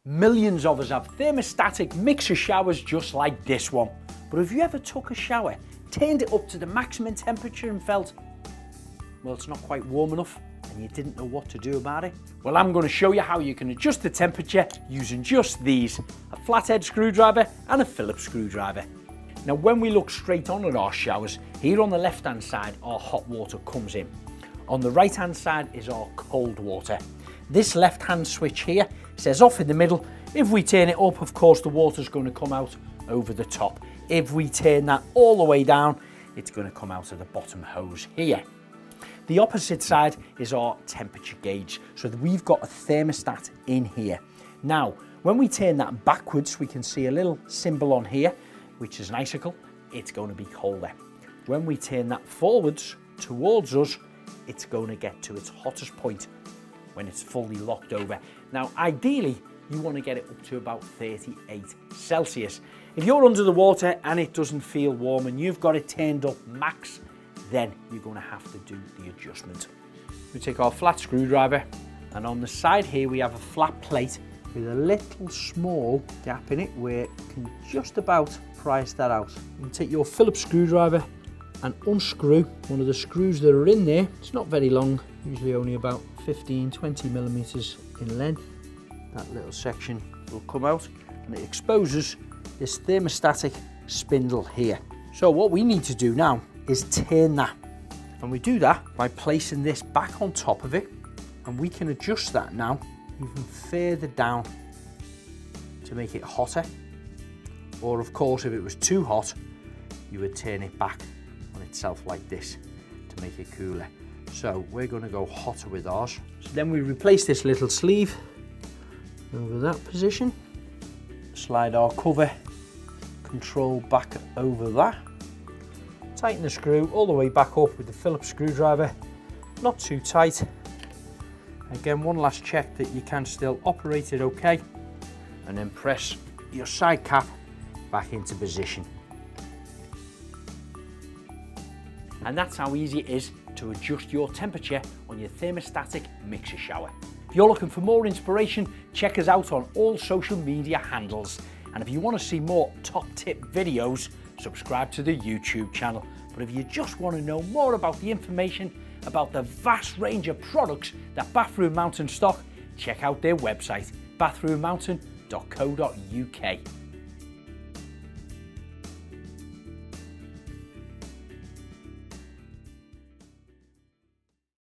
Millions of us have thermostatic mixer showers just like this one. But have you ever took a shower, turned it up to the maximum temperature and felt, well, it's not quite warm enough, and you didn't know what to do about it? Well, I'm going to show you how you can adjust the temperature using just these, a flathead screwdriver and a Phillips screwdriver. Now, when we look straight on at our showers, here on the left-hand side, our hot water comes in. On the right-hand side is our cold water. This left-hand switch here says off in the middle. If we turn it up, of course, the water's going to come out over the top. If we turn that all the way down, it's going to come out of the bottom hose here. The opposite side is our temperature gauge, so that we've got a thermostat in here. Now, when we turn that backwards, we can see a little symbol on here, which is an icicle. It's going to be colder. When we turn that forwards towards us, it's going to get to its hottest point when it's fully locked over. Now, ideally, you want to get it up to about 38 Celsius. If you're under the water and it doesn't feel warm and you've got it turned up max, then you're going to have to do the adjustment. We take our flat screwdriver, and on the side here we have a flat plate with a little small gap in it where you can just about prise that out. You can take your Phillips screwdriver and unscrew one of the screws that are in there. It's not very long, usually only about 15-20 millimeters in length. That little section will come out and it exposes this thermostatic spindle here. So what we need to do now is turn that, and we do that by placing this back on top of it, and we can adjust that now even further down to make it hotter, or of course if it was too hot you would turn it back on itself like this to make it cooler. So we're going to go hotter with ours. So then we replace this little sleeve over that position, slide our cover control back over that, tighten the screw all the way back up with the Phillips screwdriver, not too tight. Again, one last check that you can still operate it okay, and then press your side cap back into position. And that's how easy it is to adjust your temperature on your thermostatic mixer shower. If you're looking for more inspiration, check us out on all social media handles. And if you want to see more top tip videos, subscribe to the YouTube channel. But if you just want to know more about the information about the vast range of products that Bathroom Mountain stock, check out their website, bathroommountain.co.uk.